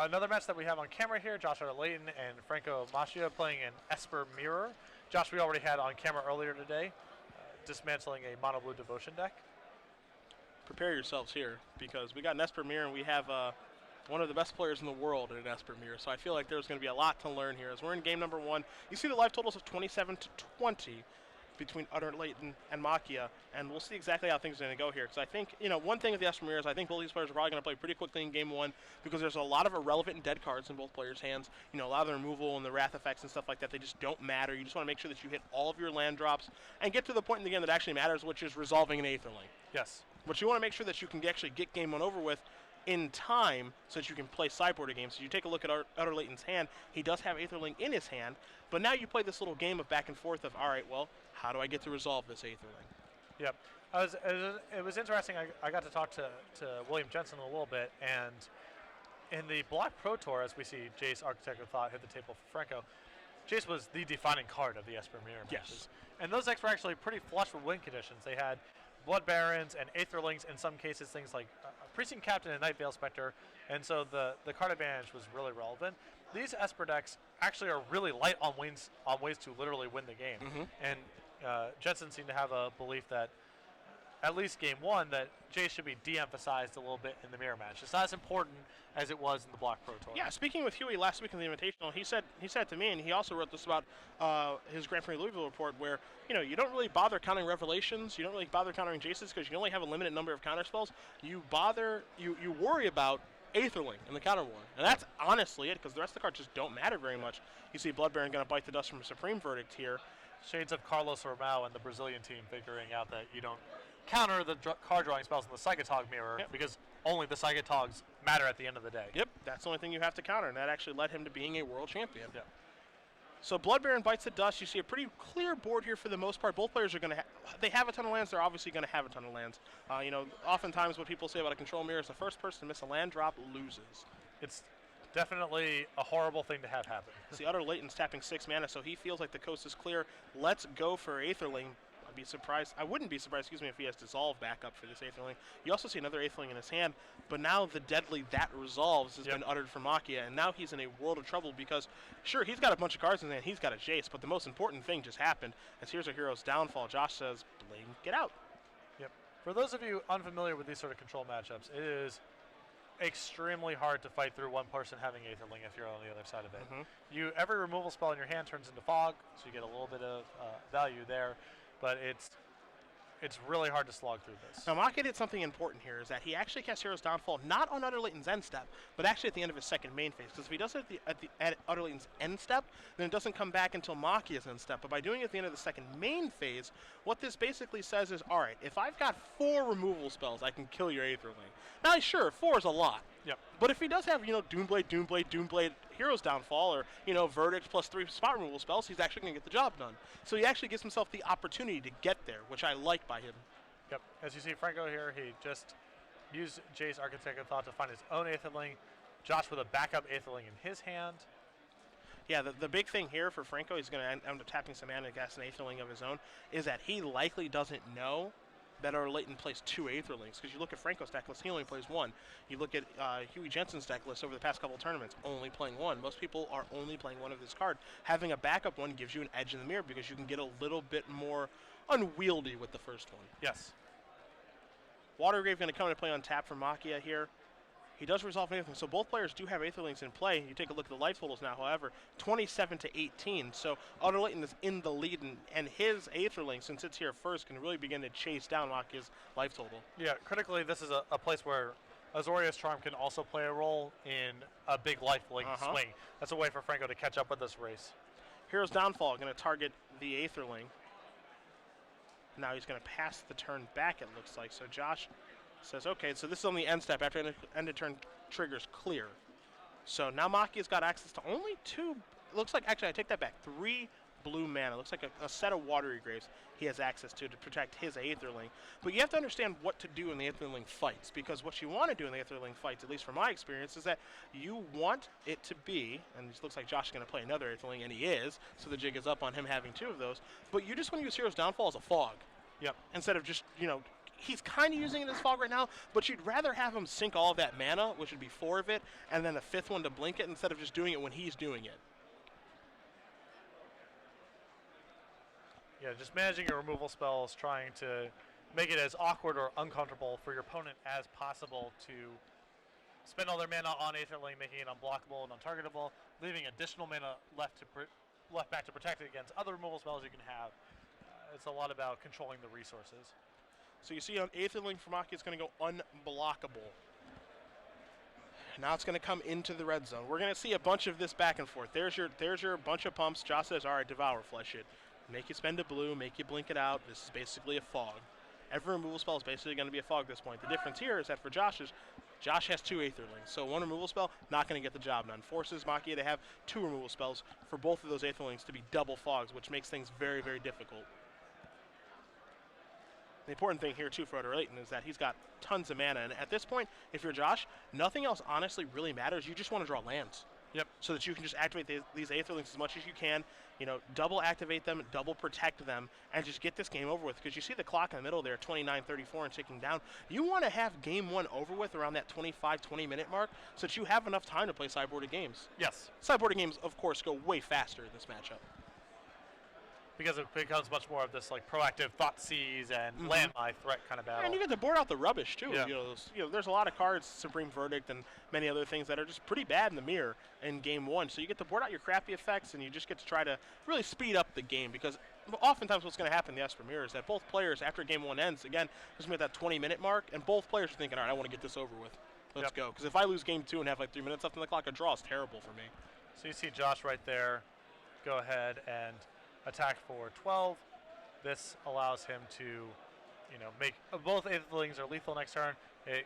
another match that we have on camera here, Josh Utter-Leyton and Franco Macchia playing an Esper Mirror. Josh, we already had on camera earlier today, dismantling a mono blue devotion deck. Prepare yourselves here, because we got an Esper Mirror and we have one of the best players in the world in an Esper Mirror. So I feel like there's going to be a lot to learn here. As we're in game number 1, you see the life totals of 27-20 between Utter-Leyton and Macchia, and we'll see exactly how things are going to go here. Because I think, one thing with the Esper Mirror is I think both these players are probably going to play pretty quickly in game 1 because there's a lot of irrelevant and dead cards in both players' hands. A lot of the removal and the wrath effects and stuff like that, they just don't matter. You just want to make sure that you hit all of your land drops and get to the point in the game that actually matters, which is resolving an Aetherling. Yes. But you want to make sure that you can actually get game 1 over with in time so that you can play sideboard a game. So you take a look at Utter-Leyton's hand. He does have Aetherling in his hand, but now you play this little game of back and forth of, all right, well, how do I get to resolve this Aetherling? Yep. It was interesting. I got to talk to William Jensen a little bit, and in the Black Pro Tour, as we see Jace, Architect of Thought, hit the table for Franco, Jace was the defining card of the Esper Mirror matches. Yes. And those decks were actually pretty flush with win conditions. They had Blood Barons and Aetherlings, in some cases things like Precinct Captain and Night Veil Spectre, and so the card advantage was really relevant. These Esper decks actually are really light on ways to literally win the game. Mm-hmm. And Jensen seemed to have a belief that at least game 1 that Jace should be de-emphasized a little bit in the mirror match. It's not as important as it was in the Black Pro Tour. Yeah, speaking with Huey last week in the Invitational, he said to me, and he also wrote this about his Grand Prix Louisville report, where you don't really bother counting Revelations, you don't really bother countering Jaces because you only have a limited number of counter spells. You worry about Aetherling in the counter war, and that's honestly it, because the rest of the cards just don't matter very much. You see Blood Baron going to bite the dust from a Supreme Verdict here. Shades of Carlos Romao and the Brazilian team figuring out that you don't counter the card drawing spells in the Psychotog mirror, because only the Psychotogs matter at the end of the day. Yep, that's the only thing you have to counter, and that actually led him to being a world champion. Yeah. So Blood Baron bites the dust. You see a pretty clear board here for the most part. Both players are going to they have a ton of lands. They're obviously going to have a ton of lands. Oftentimes what people say about a control mirror is the first person to miss a land drop loses. It's definitely a horrible thing to have happen. See, Utter-Leyton's tapping 6 mana, so he feels like the coast is clear. Let's go for Aetherling. I wouldn't be surprised, if he has Dissolve back up for this Aetherling. You also see another Aetherling in his hand, but now the deadly that resolves has been uttered for Macchia, and now he's in a world of trouble because, sure, he's got a bunch of cards in his hand, he's got a Jace, but the most important thing just happened, as here's a hero's downfall. Josh says, Bling, get out. Yep. For those of you unfamiliar with these sort of control matchups, it is extremely hard to fight through one person having Aetherling if you're on the other side of it. Mm-hmm. Every removal spell in your hand turns into fog, so you get a little bit of value there. But it's really hard to slog through this. Now, Macchia did something important here, is that he actually cast Hero's Downfall not on Utter-Leyton's end step, but actually at the end of his second main phase. Because if he does it at Utter-Leyton's end step, then it doesn't come back until Macchia's end step. But by doing it at the end of the second main phase, what this basically says is, all right, if I've got 4 removal spells, I can kill your Aetherling. Now, sure, 4 is a lot. Yep. But if he does have, Doomblade, Hero's Downfall, or, Verdict plus 3 spot removal spells, he's actually going to get the job done. So he actually gives himself the opportunity to get there, which I like by him. Yep. As you see, Franco here, he just used Jace, Architect of Thought to find his own Aetherling. Josh with a backup Aetherling in his hand. Yeah, the big thing here for Franco, he's going to end up tapping some mana to cast an Aetherling of his own, is that he likely doesn't know that Utter-Leyton plays 2 Aetherlings, because you look at Franco's deck list, he only plays 1. You look at Huey Jensen's deck list over the past couple of tournaments, only playing 1. Most people are only playing 1 of this card. Having a backup one gives you an edge in the mirror because you can get a little bit more unwieldy with the first one. Yes. Watergrave going to come into play on tap for Macchia here. He does resolve anything, so both players do have Aetherlings in play. You take a look at the life totals now, however, 27-18. So Utter-Leyton is in the lead, and his Aetherling, since it's here first, can really begin to chase down Macchia's life total. Yeah, critically, this is a place where Azorius Charm can also play a role in a big life link swing. That's a way for Franco to catch up with this race. Hero's Downfall going to target the Aetherling. Now he's going to pass the turn back, it looks like. So Josh says, okay, so this is on the end step after end of turn triggers clear. So now Macchia's got access to only 2, looks like, actually I take that back, 3 blue mana. Looks like a set of Watery Graves he has access to protect his Aetherling. But you have to understand what to do in the Aetherling fights, because what you want to do in the Aetherling fights, at least from my experience, is that you want it to be, and it looks like Josh is going to play another Aetherling, and he is, so the jig is up on him having 2 of those, but you just want to use Hero's Downfall as a fog. Yep. Instead of just, he's kind of using it as fog right now, but you'd rather have him sink all of that mana, which would be 4 of it, and then a 5th one to blink it instead of just doing it when he's doing it. Yeah, just managing your removal spells, trying to make it as awkward or uncomfortable for your opponent as possible to spend all their mana on Aetherling, making it unblockable and untargetable, leaving additional mana left back to protect it against other removal spells you can have. It's a lot about controlling the resources. So you see on Aetherling for Macchia, it's going to go unblockable. Now it's going to come into the red zone. We're going to see a bunch of this back and forth. There's your bunch of pumps. Josh says, all right, Devour Flesh it. Make you spend a blue, make you blink it out. This is basically a fog. Every removal spell is basically going to be a fog at this point. The difference here is that for Josh has 2 Aetherlings. So 1 removal spell, not going to get the job done. Forces Macchia to have 2 removal spells for both of those Aetherlings to be double fogs, which makes things very, very difficult. The important thing here, too, for Utter-Leyton is that he's got tons of mana. And at this point, if you're Josh, nothing else honestly really matters. You just want to draw lands. Yep. So that you can just activate these Aetherlings as much as you can. You know, double activate them, double protect them, and just get this game over with. Because you see the clock in the middle there, 29:34 and ticking down. You want to have game 1 over with around that 25, 20-minute mark so that you have enough time to play sideboarded games. Yes. Sideboarded games, of course, go way faster in this matchup. Because it becomes much more of this like proactive Thoughtseize and land my threat kind of battle. And you get to board out the rubbish too. Yeah. You know, there's a lot of cards, Supreme Verdict and many other things that are just pretty bad in the mirror in game 1. So you get to board out your crappy effects, and you just get to try to really speed up the game, because oftentimes what's going to happen in the Esper Mirror is that both players, after game 1 ends, again, there's going to be that 20-minute mark, and both players are thinking, all right, I want to get this over with. Let's go. Because if I lose game 2 and have like 3 minutes left on the clock, a draw is terrible for me. So you see Josh right there go ahead and attack for 12. This allows him to, make both Aetherlings are lethal next turn. It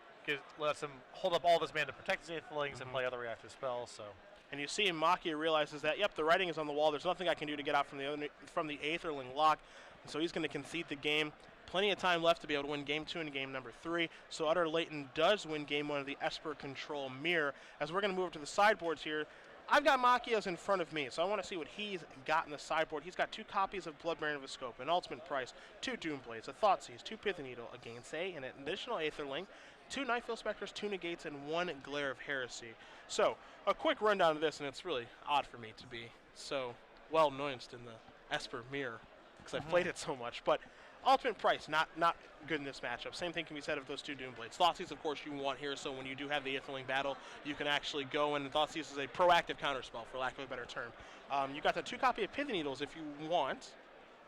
lets him hold up all of his mana to protect his Aetherlings and play other reactive spells. So, and you see Macchia realizes that, yep, the writing is on the wall. There's nothing I can do to get out from the Aetherling lock. And so he's going to concede the game. Plenty of time left to be able to win game 2 and game number 3. So Utter-Leyton does win game 1 of the Esper Control Mirror. As we're going to move to the sideboards here, I've got Macchia's in front of me, so I want to see what he's got in the sideboard. He's got 2 copies of Blood Baron of his Scope, an Ultimate Price, 2 Doomblades, a Thoughtseize, 2 Pithy Needle, a Gainsay, and an additional Aetherling, 2 Nightveil Specters, 2 Negates, and 1 Glare of Heresy. So, a quick rundown of this, and it's really odd for me to be so well-nuanced in the Esper Mirror, because I've played it so much, but Ultimate Price, not good in this matchup. Same thing can be said of those 2 Doomblades. Thoughtseize, of course, you want here, so when you do have the Aetherling battle, you can actually go in, and Thoughtseize is a proactive counterspell, for lack of a better term. You got the 2 copy of Pithy Needles if you want.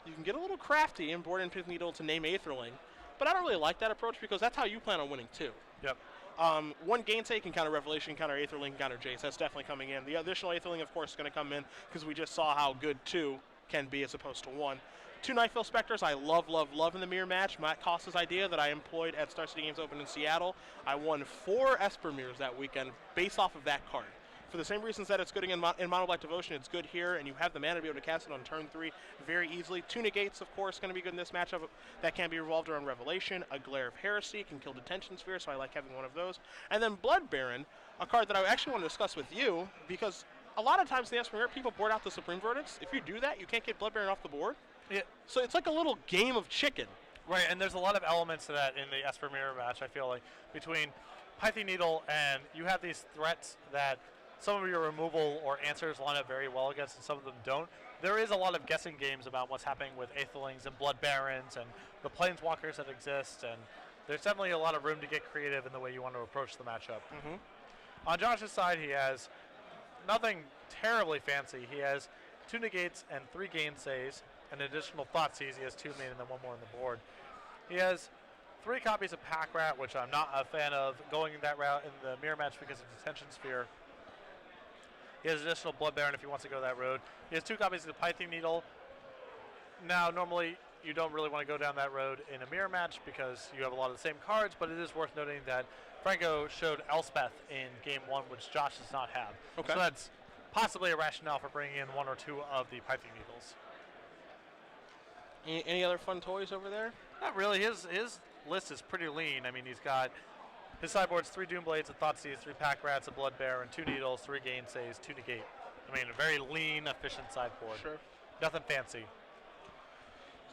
You can get a little crafty and board in Pithy Needle to name Aetherling, but I don't really like that approach, because that's how you plan on winning, too. Yep. 1 Gainsay can counter Revelation, counter Aetherling, counter Jace. That's definitely coming in. The additional Aetherling, of course, is going to come in, because we just saw how good 2 can be as opposed to 1. 2 Nightveil Specters I love in the mirror match. Matt Costa's idea that I employed at Star City Games Open in Seattle. I won 4 Esper Mirrors that weekend based off of that card. For the same reasons that it's good in Mono Black Devotion, it's good here, and you have the mana to be able to cast it on turn 3 very easily. 2 Negates, of course, going to be good in this matchup. That can be revolved around Revelation. A Glare of Heresy can kill Detention Sphere, so I like having one of those. And then Blood Baron, a card that I actually want to discuss with you, because a lot of times in the Esper Mirror, people board out the Supreme Verdicts. If you do that, you can't get Blood Baron off the board. Yeah. So it's like a little game of chicken. Right, and there's a lot of elements to that in the Esper Mirror match, I feel like, between Pithy Needle and you have these threats that some of your removal or answers line up very well against and some of them don't. There is a lot of guessing games about what's happening with Aetherlings and Blood Barons and the Planeswalkers that exist, and there's definitely a lot of room to get creative in the way you want to approach the matchup. On Josh's side, he has nothing terribly fancy. He has 2 Negates and 3 Gainsays, an additional Thoughtseize. He has 2 main and then 1 more on the board. He has 3 copies of Pack Rat, which I'm not a fan of going that route in the mirror match because of Detention Sphere. He has additional Blood Baron if he wants to go that road. He has 2 copies of the Pithy Needle. Now, normally you don't really want to go down that road in a mirror match because you have a lot of the same cards, but it is worth noting that Franco showed Elspeth in game 1, which Josh does not have. Okay. So that's possibly a rationale for bringing in 1 or 2 of the Pithy Needles. Any other fun toys over there? Not really. His list is pretty lean. I mean, he's got his sideboard's 3 Doomblades, a Thoughtseize, 3 Pack Rats, a Blood Baron, 2 Needles, 3 Gainsays, 2 Negate. I mean, a very lean, efficient sideboard. Sure. Nothing fancy.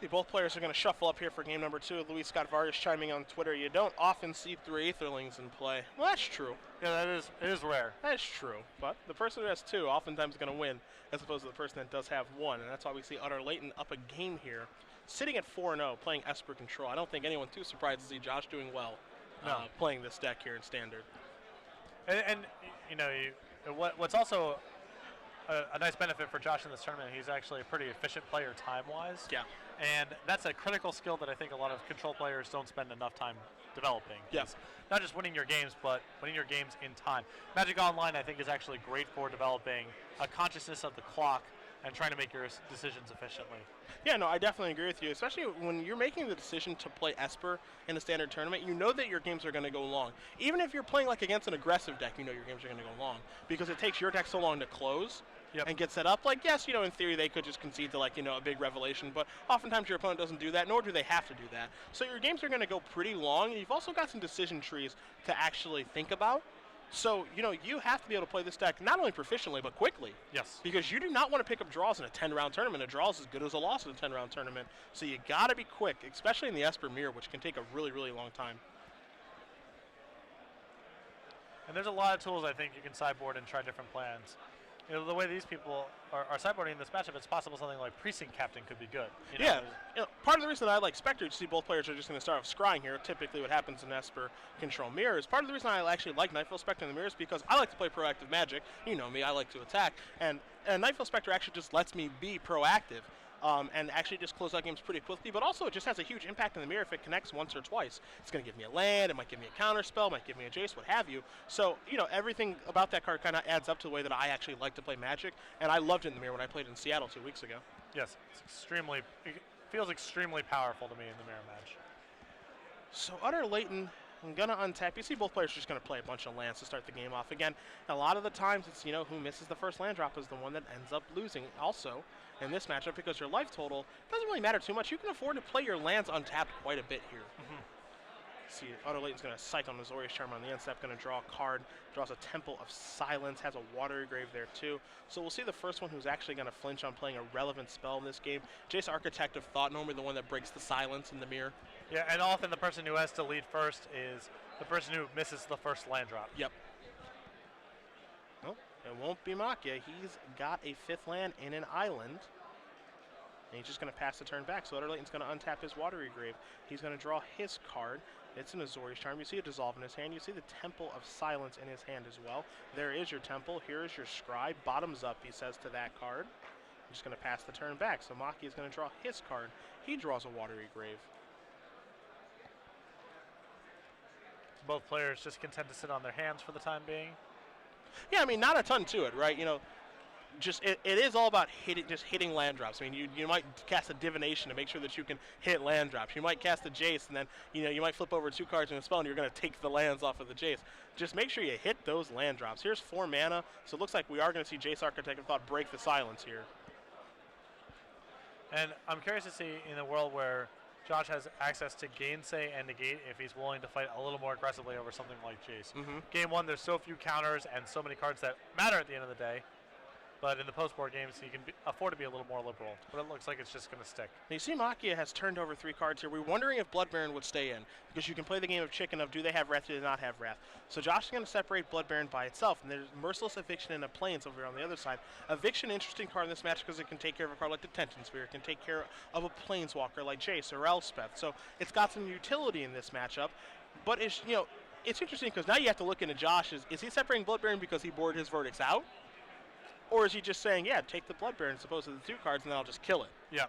See, both players are going to shuffle up here for game number 2. Luis Scott Vargas chiming on Twitter, you don't often see 3 Aetherlings in play. Well, that's true. Yeah, it is rare. That's true. But the person who has 2 oftentimes is going to win, as opposed to the person that does have 1. And that's why we see Utter-Leyton up a game here, sitting at 4-0, playing Esper Control. I don't think anyone's too surprised to see Josh doing well playing this deck here in Standard. And what's also a nice benefit for Josh in this tournament, he's actually a pretty efficient player time-wise. Yeah. And that's a critical skill that I think a lot of control players don't spend enough time developing. Yes. Not just winning your games, but winning your games in time. Magic Online, I think, is actually great for developing a consciousness of the clock and trying to make your decisions efficiently. Yeah, no, I definitely agree with you, especially when you're making the decision to play Esper in a Standard tournament. You know that your games are going to go long. Even if you're playing like against an aggressive deck, you know your games are going to go long because it takes your deck so long to close. Yep. And get set up. Like, yes, in theory they could just concede to a big revelation, but oftentimes your opponent doesn't do that, nor do they have to do that. So your games are going to go pretty long, and you've also got some decision trees to actually think about. So, you have to be able to play this deck not only proficiently, but quickly. Yes. Because you do not want to pick up draws in a 10-round tournament. A draw is as good as a loss in a 10-round tournament. So you got to be quick, especially in the Esper Mirror, which can take a really, really long time. And there's a lot of tools I think you can sideboard and try different plans. The way these people are sideboarding in this matchup, it's possible something like Precinct Captain could be good. Yeah. Part of the reason I like Spectre, you see both players are just going to start off scrying here, typically what happens in Esper Control Mirrors. Part of the reason I actually like Nightfall Spectre in the Mirrors because I like to play proactive Magic. You know me, I like to attack. And Nightfall Spectre actually just lets me be proactive. And actually just close out games pretty quickly, but also it just has a huge impact in the mirror if it connects once or twice. It's going to give me a land, it might give me a counter spell, it might give me a Jace, what have you. So, everything about that card kind of adds up to the way that I actually like to play Magic, and I loved it in the mirror when I played in Seattle 2 weeks ago. Yes, it feels extremely powerful to me in the mirror match. So Utter-Leyton, I'm going to untap. You see both players are just going to play a bunch of lands to start the game off. Again, a lot of the times it's, who misses the first land drop is the one that ends up losing. Also, in this matchup, because your life total doesn't really matter too much, you can afford to play your lands untapped quite a bit here. See, Utter-Leyton's going to cycle on Azorius Charm on the end step, going to draw a card, draws a Temple of Silence, has a Watery Grave there too. So we'll see the first one who's actually going to flinch on playing a relevant spell in this game. Jace, Architect of Thought, normally the one that breaks the silence in the mirror. Yeah, and often the person who has to lead first is the person who misses the first land drop. Yep. It won't be Macchia. He's got a 5th land in an island. And he's just going to pass the turn back. So Utter-Leyton's going to untap his Watery Grave. He's going to draw his card. It's an Azorius Charm. You see a Dissolve in his hand. You see the Temple of Silence in his hand as well. There is your Temple. Here is your Scry. Bottoms up, he says to that card. I'm just going to pass the turn back. So Macchia is going to draw his card. He draws a Watery Grave. Both players just content to sit on their hands for the time being. Yeah, I mean, not a ton to it, right? Just it is all about hitting land drops. I mean, you might cast a Divination to make sure that you can hit land drops. You might cast a Jace, and then you might flip over 2 cards in a spell, and you're going to take the lands off of the Jace. Just make sure you hit those land drops. Here's 4 mana, so it looks like we are going to see Jace, Architect of Thought break the silence here. And I'm curious to see in a world where Josh has access to Gainsay and Negate if he's willing to fight a little more aggressively over something like Jace. Game 1, there's so few counters and so many cards that matter at the end of the day. But in the post-board games, he can afford to be a little more liberal. But it looks like it's just going to stick. Now you see Macchia has turned over 3 cards here. We're wondering if Blood Baron would stay in. Because you can play the game of chicken of do they have Wrath, do they not have Wrath. So Josh is going to separate Blood Baron by itself. And there's Merciless Eviction and a Plains over on the other side. Eviction, interesting card in this match because it can take care of a card like Detention Sphere. It can take care of a Planeswalker like Jace or Elspeth. So it's got some utility in this matchup. But it's, it's interesting because now you have to look into Josh. Is he separating Blood Baron because he bored his verdicts out? Or is he just saying, yeah, take the Blood Baron as opposed to the 2 cards, and then I'll just kill it? Yeah.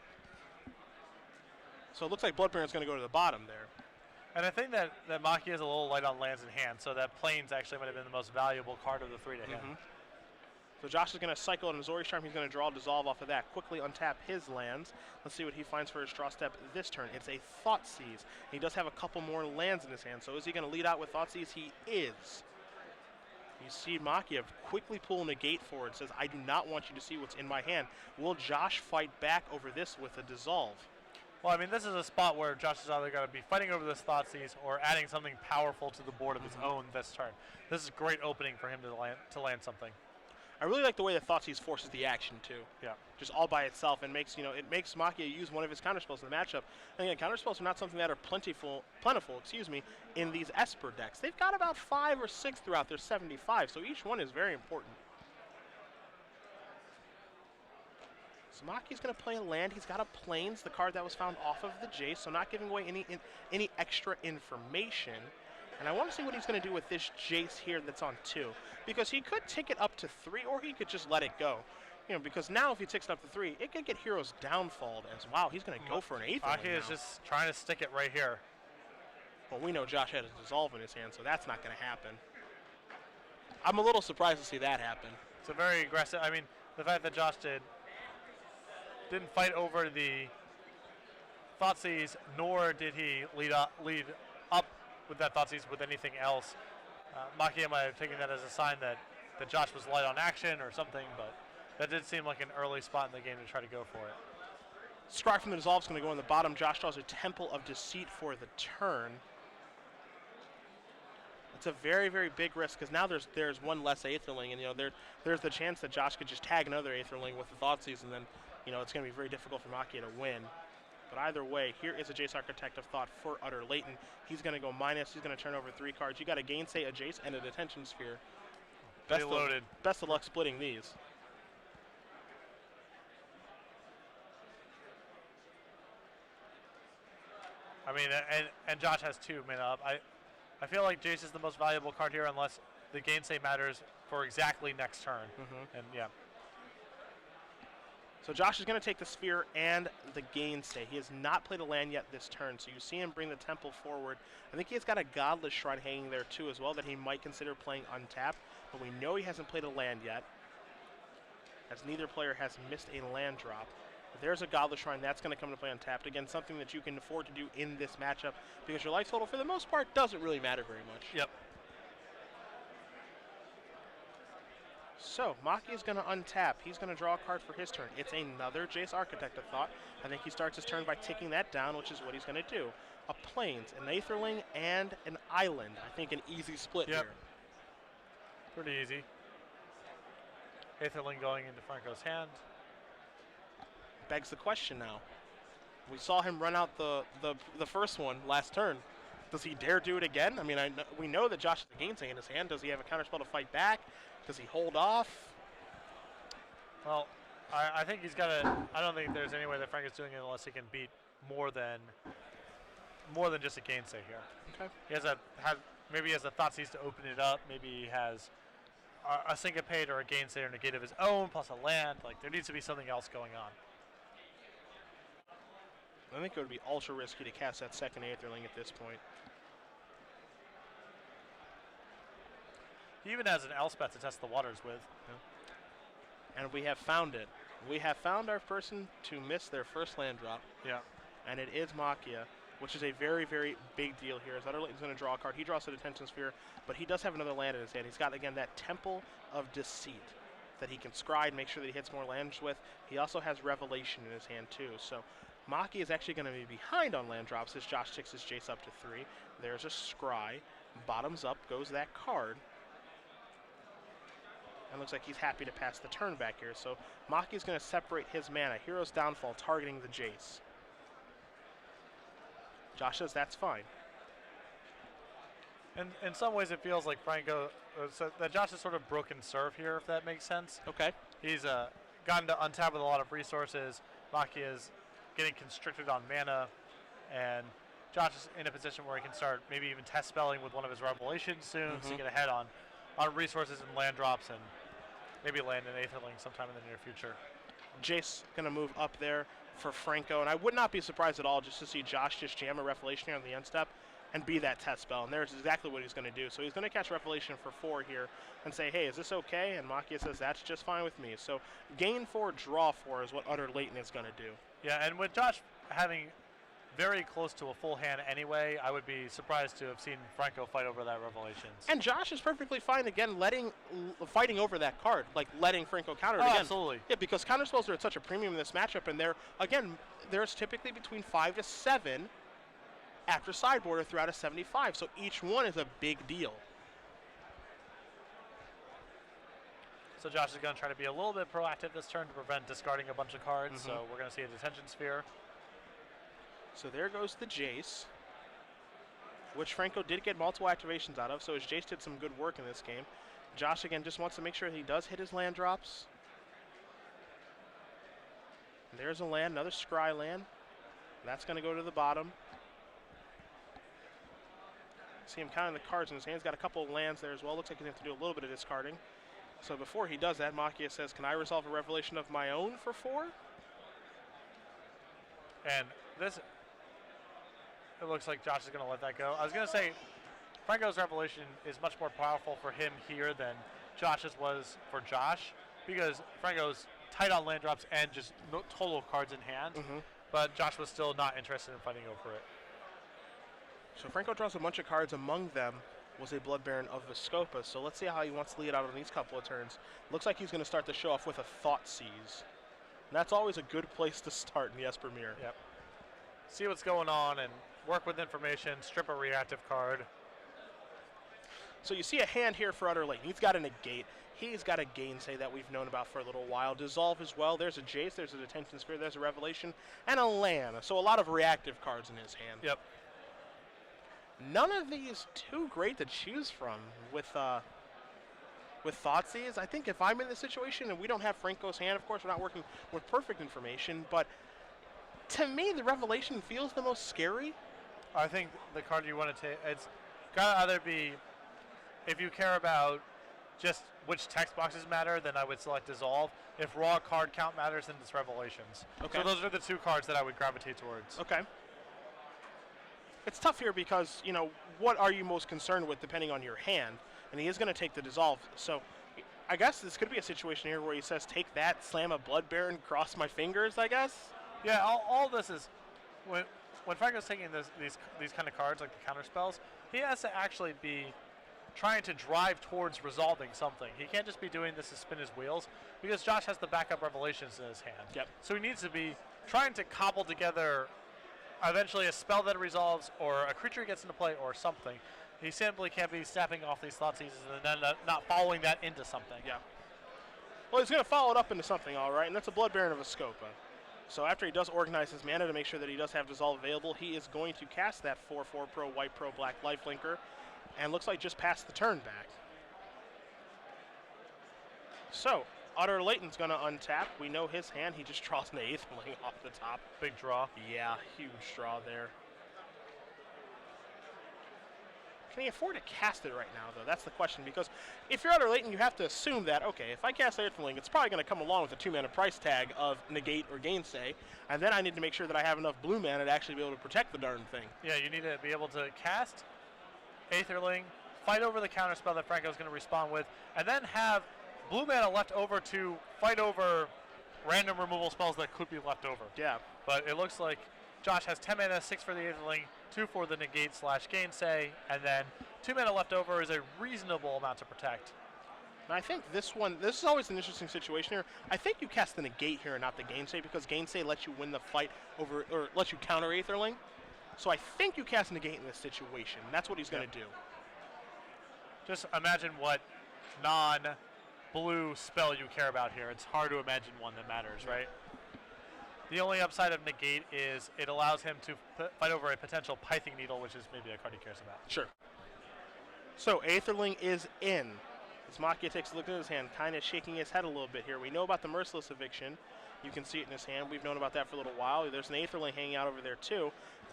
So it looks like Blood Baron's going to go to the bottom there. And I think that Macchia is a little light on lands in hand, so that Plains actually might have been the most valuable card of the 3 to him. So Josh is going to cycle an Azorius Charm. He's going to draw a Dissolve off of that. Quickly untap his lands. Let's see what he finds for his draw step this turn. It's a Thoughtseize. He does have a couple more lands in his hand, so is he going to lead out with Thoughtseize? He is. You see Macchia quickly pull Negate forward. Says, I do not want you to see what's in my hand. Will Josh fight back over this with a Dissolve? Well, I mean, this is a spot where Josh is either going to be fighting over this Thoughtseize or adding something powerful to the board of his own this turn. This is a great opening for him to land something. I really like the way that Thoughtseize forces the action too. Yeah. Just all by itself, and makes it makes Macchia use one of his counterspells in the matchup. And again, counterspells are not something that are plentiful, in these Esper decks. They've got about 5 or 6 throughout their 75, so each one is very important. So Macchia's going to play a land. He's got a Plains, the card that was found off of the Jace, so not giving away any extra information. And I want to see what he's going to do with this Jace here that's on 2. Because he could tick it up to 3, or he could just let it go. Because now if he ticks it up to 3, it could get Hero's Downfall as, wow, he's going to go for an Aether Link Macchia is just trying to stick it right here. Well, we know Josh had a Dissolve in his hand, so that's not going to happen. I'm a little surprised to see that happen. It's a very aggressive, I mean, the fact that Josh didn't fight over the Thoughtseize, nor did he lead up with that Thoughtseize with anything else. Macchia might have taken that as a sign that Josh was light on action or something, but that did seem like an early spot in the game to try to go for it. Scry from the Dissolve is going to go in the bottom. Josh draws a Temple of Deceit for the turn. It's a very, very big risk because now there's one less Aetherling, and there's the chance that Josh could just tag another Aetherling with the Thoughtseize, and then it's going to be very difficult for Macchia to win. But either way, here is a Jace Architect of Thought for Utter-Leyton. He's going to go minus. He's going to turn over 3 cards. You got a Gainsay, a Jace, and a Detention Sphere. Best of luck splitting these. I mean, and Josh has 2 mana up. I feel like Jace is the most valuable card here unless the Gainsay matters for exactly next turn. And yeah. So Josh is going to take the Sphere and the Gainsay. He has not played a land yet this turn, so you see him bring the Temple forward. I think he's got a Godless Shrine hanging there too as well that he might consider playing untapped, but we know he hasn't played a land yet, as neither player has missed a land drop. But there's a Godless Shrine that's going to come to play untapped. Again, something that you can afford to do in this matchup because your life total, for the most part, doesn't really matter very much. Yep. So, Macchia is going to untap. He's going to draw a card for his turn. It's another Jace Architect of Thought. I think he starts his turn by ticking that down, which is what he's going to do. A Plains, an Aetherling, and an Island. I think an easy split here. Pretty easy. Aetherling going into Franco's hand. Begs the question now. We saw him run out the first one last turn. Does he dare do it again? I mean, we know that Josh has a Gainsay in his hand. Does he have a counterspell to fight back? Does he hold off? Well, I think he's got to. I don't think there's any way that Frank is doing it unless he can beat more than just a Gainsay here. Okay. Maybe he has a Thoughtseize to open it up. Maybe he has a Syncopate or a Gainsay or negate of his own plus a land. Like there needs to be something else going on. I think it would be ultra risky to cast that second Aetherling at this point. He even has an Elspeth to test the waters with. Yeah. And we have found it. We have found our person to miss their first land drop. Yeah. And it is Macchia, which is a very, very big deal here. As Utter-Leyton's going to draw a card. He draws a Detention Sphere, but he does have another land in his hand. He's got, again, that Temple of Deceit that he can scry and make sure that he hits more lands with. He also has Revelation in his hand, too. So Macchia is actually going to be behind on land drops as Josh ticks his Jace up to 3. There's a scry. Bottoms up goes that card. And looks like he's happy to pass the turn back here. So Macchia's going to separate his mana. Hero's Downfall targeting the Jace. Josh says that's fine. And in some ways it feels like Franco, so that Josh has sort of broken serve here, if that makes sense. Okay. He's gotten to untap with a lot of resources. Macchia is getting constricted on mana. And Josh is in a position where he can start maybe even test spelling with one of his Revelations soon to get ahead on resources and land drops and maybe land an Aetherling sometime in the near future. Jace going to move up there for Franco, and I would not be surprised at all just to see Josh just jam a Revelation here on the end step and be that test spell, and there's exactly what he's going to do. So he's going to catch Revelation for 4 here and say, hey, is this okay? And Macchia says, that's just fine with me. So gain 4, draw 4 is what Utter-Leyton is going to do. Yeah, and with Josh having very close to a full hand anyway, I would be surprised to have seen Franco fight over that Revelations. And Josh is perfectly fine, again, fighting over that card, like letting Franco counter it again. Absolutely. Yeah, because counterspells are at such a premium in this matchup, and there's typically between 5 to 7 after sideboard throughout a 75, so each one is a big deal. So Josh is going to try to be a little bit proactive this turn to prevent discarding a bunch of cards. So we're going to see a detention sphere. So there goes the Jace, which Franco did get multiple activations out of, so his Jace did some good work in this game. Josh, again, just wants to make sure he does hit his land drops. There's a land, another Scry land. That's going to go to the bottom. See him counting the cards in his hand. He's got a couple of lands there as well. Looks like he's going to have to do a little bit of discarding. So before he does that, Macchia says, can I resolve a Revelation of my own for 4? And this, it looks like Josh is going to let that go. I was going to say, Franco's Revelation is much more powerful for him here than Josh's was for Josh, because Franco's tight on land drops and just total cards in hand, but Josh was still not interested in fighting over it. So Franco draws a bunch of cards. Among them was a Blood Baron of Viscopa, so let's see how he wants to lead out on these couple of turns. Looks like he's going to start the show off with a Thought Seize. And that's always a good place to start in the Esper Mirror. Yep. See what's going on and work with information, strip a reactive card. So you see a hand here for Utter-Leyton. He's got a Negate. He's got a Gainsay that we've known about for a little while. Dissolve as well. There's a Jace, there's a Detention Sphere, there's a Revelation, and a land. So a lot of reactive cards in his hand. Yep. None of these too great to choose from with Thoughtseize. I think if I'm in this situation and we don't have Franco's hand, of course we're not working with perfect information, but to me the Revelation feels the most scary. I think the card you want to take, it's got to either be, if you care about just which text boxes matter, then I would select Dissolve. If raw card count matters, then it's Revelations. Okay. So those are the two cards that I would gravitate towards. Okay. It's tough here because, you know, what are you most concerned with depending on your hand? And he is going to take the Dissolve. So I guess this could be a situation here where he says, take that, slam a Blood Baron, cross my fingers, I guess? Yeah, all this is, when Franco's taking these kind of cards, like the counter spells, he has to actually be trying to drive towards resolving something. He can't just be doing this to spin his wheels, because Josh has the backup Revelations in his hand. Yep. So he needs to be trying to cobble together eventually a spell that resolves, or a creature gets into play, or something. He simply can't be snapping off these Thought Seizes and then not following that into something. Yeah. Well, he's going to follow it up into something, all right, and that's a Blood Baron of Viscopa. So after he does organize his mana to make sure that he does have Dissolve available, he is going to cast that 4/4 Pro White Pro Black Lifelinker, and looks like just passed the turn back. So Utter-Leyton's going to untap. We know his hand. He just draws an Aetherling off the top. Big draw. Yeah, huge draw there. Can he afford to cast it right now, though? That's the question, because if you're Utter-Leyton, you have to assume that, okay, if I cast Aetherling, it's probably going to come along with a 2-mana price tag of Negate or Gainsay, and then I need to make sure that I have enough blue mana to actually be able to protect the darn thing. Yeah, you need to be able to cast Aetherling, fight over the counterspell that Franco's going to respond with, and then have blue mana left over to fight over random removal spells that could be left over. Yeah. But it looks like Josh has 10 mana, 6 for the Aetherling, 2 for the Negate/Gainsay, and then 2 mana left over is a reasonable amount to protect. And I think this is always an interesting situation here. I think you cast the Negate here and not the Gainsay, because Gainsay lets you win the fight over, or lets you counter Aetherling. So I think you cast Negate in this situation. That's what he's going to do. Just imagine what non-blue spell you care about here. It's hard to imagine one that matters, right? The only upside of Negate is it allows him to fight over a potential Pithing Needle, which is maybe a card he cares about. Sure. So Aetherling is in. As Macchia takes a look at his hand, kind of shaking his head a little bit here. We know about the Merciless Eviction. You can see it in his hand. We've known about that for a little while. There's an Aetherling hanging out over there too.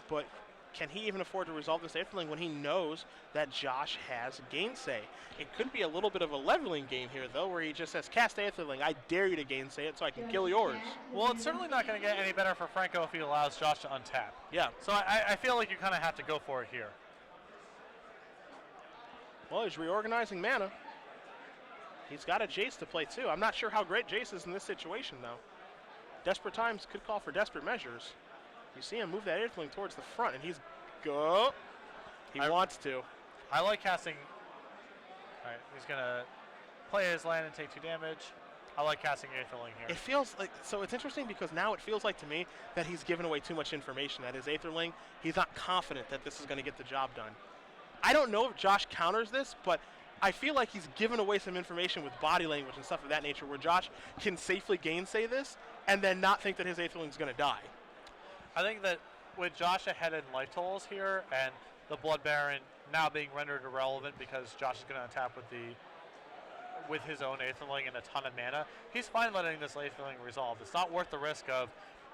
But can he even afford to resolve this Aetherling when he knows that Josh has Gainsay? It could be a little bit of a leveling game here, though, where he just says, cast Aetherling, I dare you to Gainsay it so I can kill yours. Well, it's certainly not going to get any better for Franco if he allows Josh to untap. Yeah. So I feel like you kind of have to go for it here. Well, he's reorganizing mana. He's got a Jace to play, too. I'm not sure how great Jace is in this situation, though. Desperate times could call for desperate measures. You see him move that Aetherling towards the front, and he's go. He wants to. I like casting. All right, he's going to play his land and take 2 damage. I like casting Aetherling here. It feels like, so it's interesting because now it feels like to me that he's given away too much information. That his Aetherling, he's not confident that this is going to get the job done. I don't know if Josh counters this, but I feel like he's given away some information with body language and stuff of that nature where Josh can safely gainsay this and then not think that his Aetherling's going to die. I think that with Josh ahead in life totals here and the Blood Baron now being rendered irrelevant because Josh is going to tap with his own Aetherling and a ton of mana, he's fine letting this Aetherling resolve. It's not worth the risk of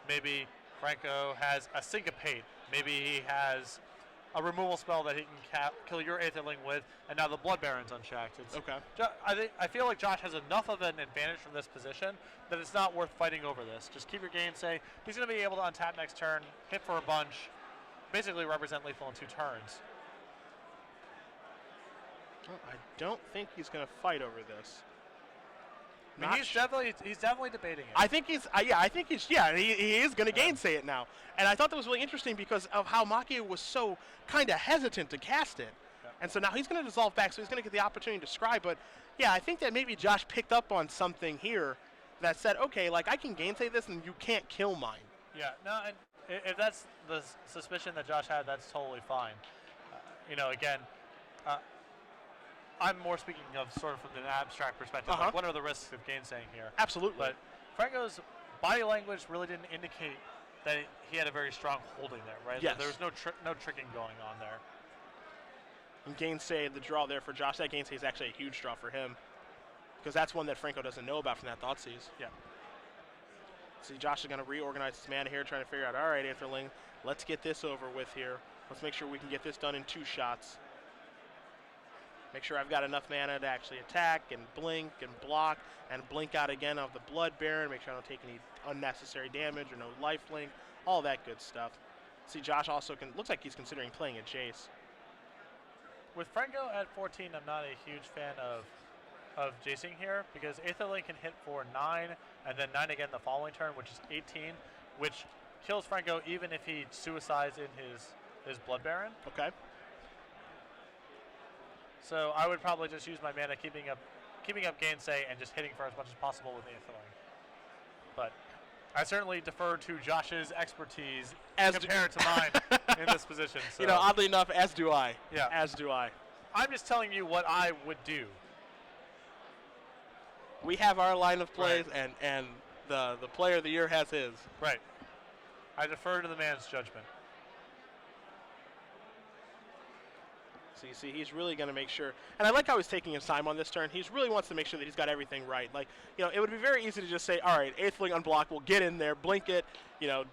maybe Franco has a Syncopate, maybe he has a removal spell that he can kill your Aetherling with, and now the Blood Baron's unchecked. Okay. I feel like Josh has enough of an advantage from this position that it's not worth fighting over this. Just keep your gainsay. He's going to be able to untap next turn, hit for a bunch, basically represent lethal in 2 turns. Well, I don't think he's going to fight over this. I mean, he's definitely debating it. I think he is going to gainsay it now. And I thought that was really interesting because of how Macchia was so kind of hesitant to cast it. Yeah. And so now he's going to dissolve back, so he's going to get the opportunity to scry. But yeah, I think that maybe Josh picked up on something here that said, okay, like I can gainsay this and you can't kill mine. Yeah, no, and if that's the suspicion that Josh had, that's totally fine. Again, I'm more speaking of sort of from an abstract perspective. Like, what are the risks of gainsaying here? Absolutely. But Franco's body language really didn't indicate that he had a very strong holding there, right? Yes. There was no tricking going on there. And gainsay, the draw there for Josh, that gainsay is actually a huge draw for him because that's one that Franco doesn't know about from that Thoughtseize. Yeah. See, Josh is going to reorganize his mana here, trying to figure out, all right, Aetherling, let's get this over with here. Let's make sure we can get this done in 2 shots. Make sure I've got enough mana to actually attack and blink and block and blink out again of the Blood Baron. Make sure I don't take any unnecessary damage or no lifelink, all that good stuff. See, Josh also looks like he's considering playing a Jace. With Franco at 14, I'm not a huge fan of Jacing here because Aetherling can hit for 9 and then 9 again the following turn, which is 18, which kills Franco even if he suicides in his Blood Baron. Okay. So I would probably just use my mana, keeping up gainsay and just hitting for as much as possible with Aetherling. But I certainly defer to Josh's expertise compared to mine in this position. So. Oddly enough, as do I. Yeah. As do I. I'm just telling you what I would do. We have our line of plays, right. and the player of the year has his. Right. I defer to the man's judgment. So you see, he's really going to make sure, and I like how he's taking his time on this turn. He really wants to make sure that he's got everything right. Like, it would be very easy to just say, all right, Aetherling unblockable, get in there, blink it,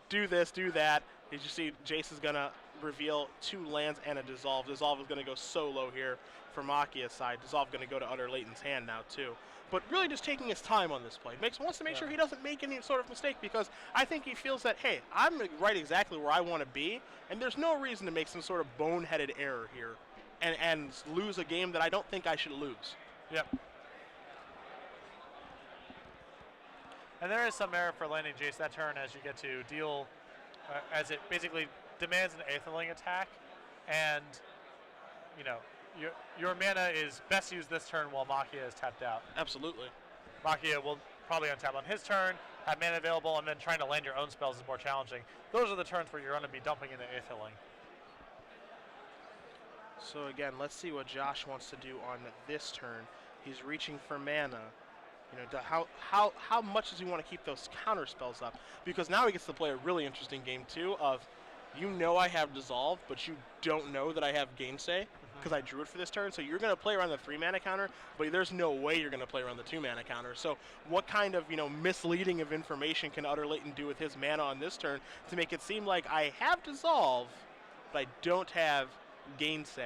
do this, do that. As you see, Jace is going to reveal 2 lands and a Dissolve. Dissolve is going to go solo here for Macchia's side. Dissolve going to go to Utter-Leyton's hand now, too. But really just taking his time on this play. Wants to make sure he doesn't make any sort of mistake because I think he feels that, hey, I'm right exactly where I want to be, and there's no reason to make some sort of boneheaded error here. And lose a game that I don't think I should lose. Yep. And there is some merit for landing Jace that turn as you get to deal, as it basically demands an Aetherling attack, and your mana is best used this turn while Macchia is tapped out. Absolutely. Macchia will probably untap on his turn, have mana available, and then trying to land your own spells is more challenging. Those are the turns where you're going to be dumping into Aetherling. So again, let's see what Josh wants to do on this turn. He's reaching for mana. How much does he want to keep those counter spells up? Because now he gets to play a really interesting game too of, I have Dissolve, but you don't know that I have Gainsay because I drew it for this turn. So you're going to play around the 3 mana counter, but there's no way you're going to play around the 2 mana counter. So what kind of, misleading of information can Utter-Leyton do with his mana on this turn to make it seem like I have Dissolve, but I don't have Gainsay?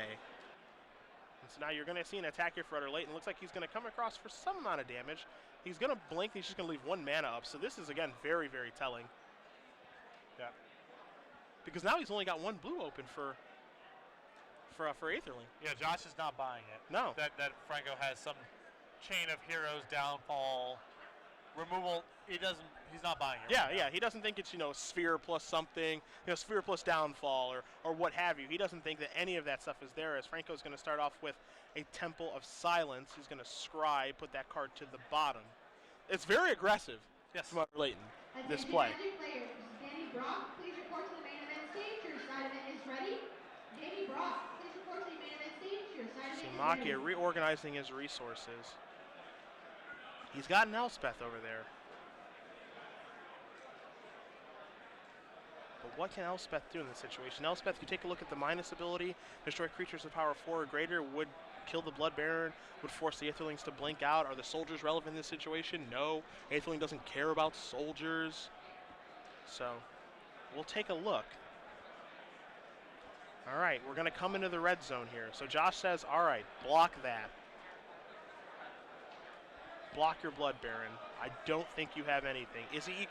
And so now you're going to see an attack here for Utter-Leyton. Looks like he's going to come across for some amount of damage. He's going to blink. He's just going to leave 1 mana up. So this is, again, very, very telling. Yeah. Because now he's only got 1 blue open for Aetherling. Yeah, Josh is not buying it. No. That Franco has some chain of heroes, downfall, removal. He's not buying it. Yeah, right yeah. now. He doesn't think it's, sphere plus something, sphere plus downfall or what have you. He doesn't think that any of that stuff is there, as Franco's going to start off with a Temple of Silence. He's going to scry, put that card to the bottom. It's very aggressive from Utter-Leyton, this play. Players, Danny Brock, please report to the main event stage. Your side event is ready. Danny Brock, please report to the main event stage. Your side event Macchia reorganizing his resources. He's got an Elspeth over there. But what can Elspeth do in this situation? Elspeth, you take a look at the minus ability, destroy creatures with power 4 or greater, would kill the Blood Baron, would force the Aetherlings to blink out. Are the soldiers relevant in this situation? No. Aetherling doesn't care about soldiers. So, we'll take a look. All right, we're going to come into the red zone here. So Josh says, all right, block that. Block your Blood Baron. I don't think you have anything. Is he...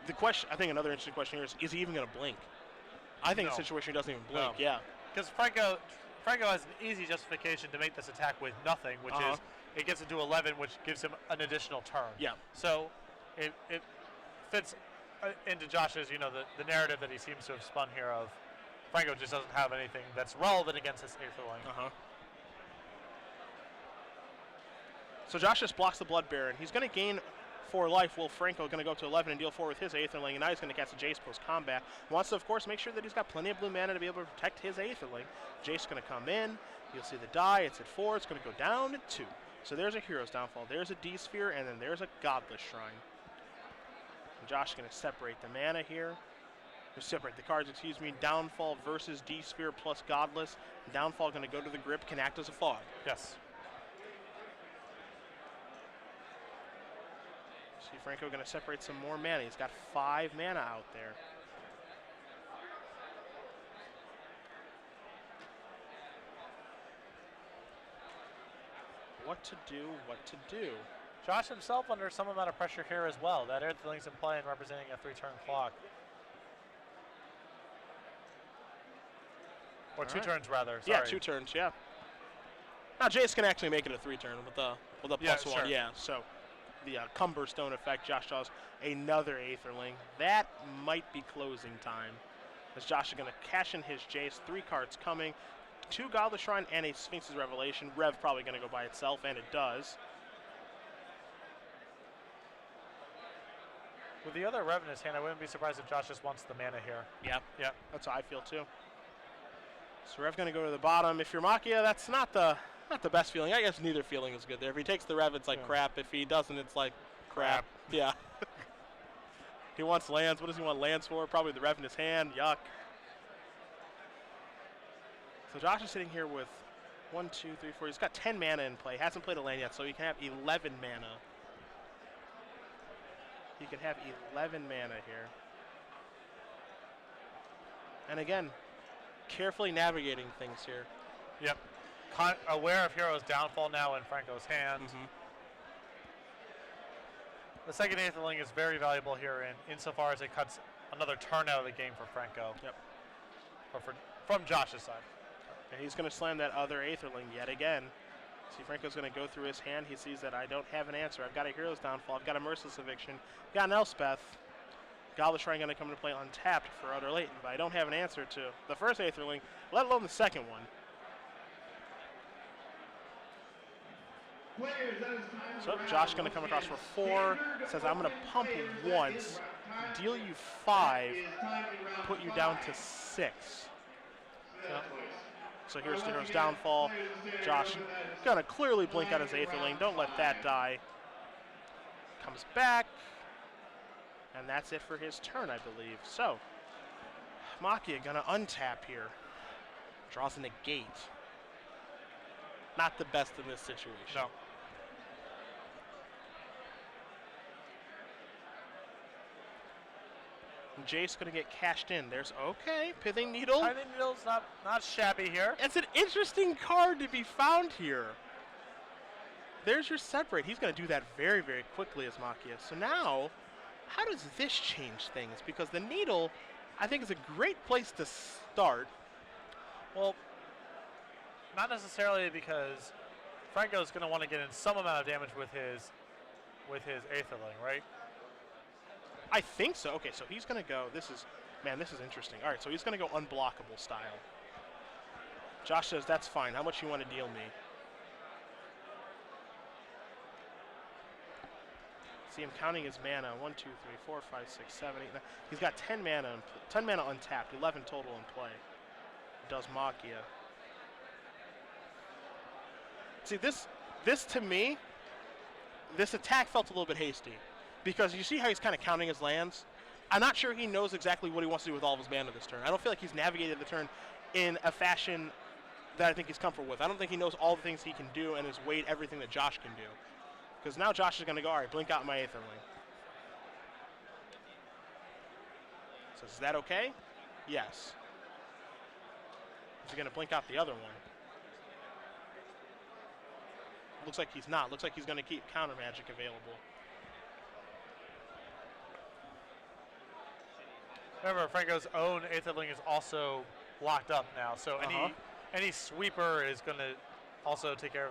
The question, I think another interesting question here is he even going to blink? I think the situation he doesn't even blink, yeah. Because Franco has an easy justification to make this attack with nothing, which is it gets into 11, which gives him an additional turn. Yeah. So it fits into Josh's, the narrative that he seems to have spun here of Franco just doesn't have anything that's relevant against this Aetherling. So Josh just blocks the Blood Baron. He's going to gain 4 life, while Franco going to go up to 11 and deal 4 with his Aetherling, and now he's going to cast a Jace post-combat. Wants to, of course, make sure that he's got plenty of blue mana to be able to protect his Aetherling. Jace going to come in. You'll see the die. It's at 4. It's going to go down to 2. So there's a Hero's Downfall. There's a D-Sphere, and then there's a Godless Shrine. And Josh is going to separate the mana here. Or separate the cards, excuse me. Downfall versus D-Sphere plus Godless. Downfall going to go to the grip, can act as a fog. Yes. See Franco going to separate some more mana. He's got 5 mana out there. What to do, what to do. Josh himself under some amount of pressure here as well. That Aetherling's in play and representing a 3-turn clock. Or 2 turns rather, sorry. Yeah, 2 turns, yeah. Now Jace can actually make it a 3-turn with a plus 1, sure. yeah. So the Cumberstone effect, Josh draws another Aetherling. That might be closing time. As Josh is going to cash in his Jace, 3 cards coming. 2 Godless Shrine and a Sphinx's Revelation. Rev probably going to go by itself, and it does. With the other Rev in his hand, I wouldn't be surprised if Josh just wants the mana here. Yeah, that's how I feel too. So Rev going to go to the bottom. If you're Macchia, that's not the best feeling. I guess neither feeling is good there. If he takes the Rev, it's like crap. If he doesn't, it's like crap. Yeah. He wants lands. What does he want lands for? Probably the Rev in his hand. Yuck. So Josh is sitting here with 1, 2, 3, 4. He's got 10 mana in play. Hasn't played a land yet, so he can have 11 mana. He can have 11 mana here. And again, carefully navigating things here. Yep. Aware of Hero's Downfall now in Franco's hand. The second Aetherling is very valuable here insofar as it cuts another turn out of the game for Franco. Yep. Or from Josh's side. And he's going to slam that other Aetherling yet again. See, Franco's going to go through his hand. He sees that I don't have an answer. I've got a Hero's Downfall. I've got a Merciless Eviction. I've got an Elspeth. Godless Shrine going to come into play untapped for Utter-Leyton, but I don't have an answer to the first Aetherling, let alone the second one. So Josh going to come across for 4. Says I'm going to pump once, deal you 5, put you down to 6. So here's the Hero's Downfall. Josh going to clearly blink out his Aetherling. Don't let that die. Comes back. And that's it for his turn, I believe. So, Macchia going to untap here. Draws a negate. Not the best in this situation. No. Jace going to get cashed in. There's, okay, Pithing Needle. Pithing Needle's not shabby here. It's an interesting card to be found here. There's your separate. He's going to do that very, very quickly as Macchia. So now, how does this change things? Because the Needle, I think, is a great place to start. Well, not necessarily because Franco's going to want to get in some amount of damage with his Aetherling, right? I think so. Okay, so he's going to go. This is interesting. All right, so he's going to go unblockable style. Josh says, that's fine. How much you want to deal me? See, I'm counting his mana. 1, 2, 3, 4, 5, 6, 7, 8, 9. He's got 10 mana, 10 mana untapped, 11 total in play. Does Macchia. See, this to me, this attack felt a little bit hasty. Because you see how he's kind of counting his lands? I'm not sure he knows exactly what he wants to do with all of his mana this turn. I don't feel like he's navigated the turn in a fashion that I think he's comfortable with. I don't think he knows all the things he can do and has weighed everything that Josh can do. Because now Josh is going to go, all right, blink out my Aetherling. So is that okay? Yes. Is he going to blink out the other one? Looks like he's not. Looks like he's going to keep counter magic available. Remember, Franco's own Aetherling is also locked up now, so any sweeper is going to also take care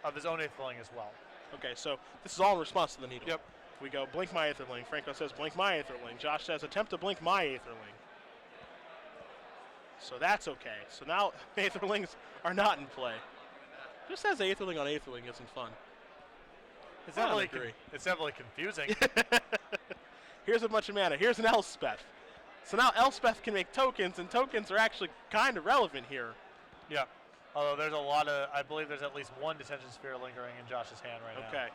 of his own Aetherling as well. Okay, so this is all in response to the needle. Yep. We go, blink my Aetherling. Franco says, blink my Aetherling. Josh says, attempt to blink my Aetherling. So that's okay. So now Aetherlings are not in play. Just says Aetherling on Aetherling isn't fun. It's definitely confusing. Here's a bunch of mana. Here's an Elspeth. So now Elspeth can make tokens, and tokens are actually kind of relevant here. Yeah. Although there's a lot of, I believe there's at least one Detention Sphere lingering in Josh's hand right now. Okay.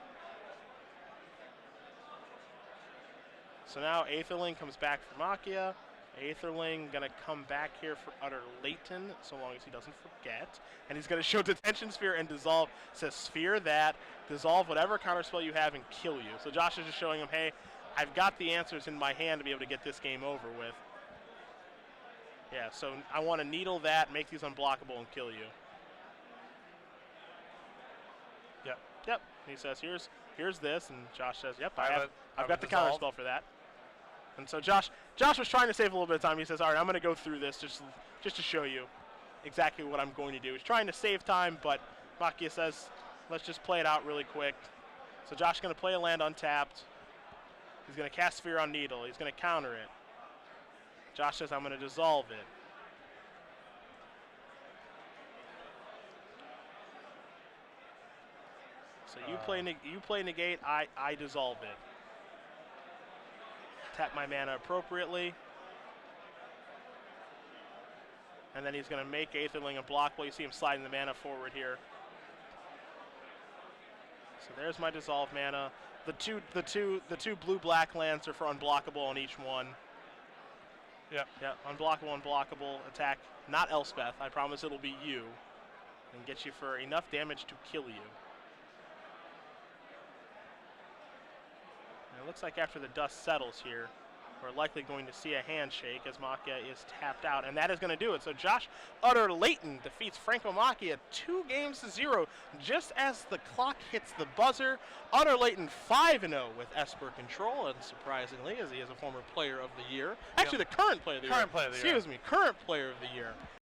So now Aetherling comes back for Macchia. Aetherling going to come back here for Utter-Leyton, so long as he doesn't forget. And he's going to show Detention Sphere and Dissolve. Says Sphere that, dissolve whatever counterspell you have and kill you. So Josh is just showing him, hey, I've got the answers in my hand to be able to get this game over with. Yeah, so I want to needle that, make these unblockable, and kill you. Yep. Yep. He says, here's this, and Josh says, yep, I've got the counterspell for that. And so Josh was trying to save a little bit of time. He says, all right, I'm going to go through this just to show you exactly what I'm going to do. He's trying to save time, but Macchia says, let's just play it out really quick. So Josh is going to play a land untapped. He's going to cast Sphere on Needle. He's going to counter it. Josh says, I'm going to dissolve it. So you play negate, I dissolve it. Tap my mana appropriately. And then he's going to make Aetherling unblockable. You see him sliding the mana forward here. So there's my dissolve mana. The two blue-black lands are for unblockable on each one. Yeah. Yeah, unblockable, attack. Not Elspeth. I promise it'll be you. And get you for enough damage to kill you. And it looks like after the dust settles here, we're likely going to see a handshake as Macchia is tapped out, and that is going to do it. So Josh Utter-Leyton defeats Franco Macchia 2-0, just as the clock hits the buzzer. Utter-Leyton 5-0 with Esper control, and surprisingly, as he is a former player of the year. Actually, the current player of the year. Current player of the year. Excuse me, current player of the year.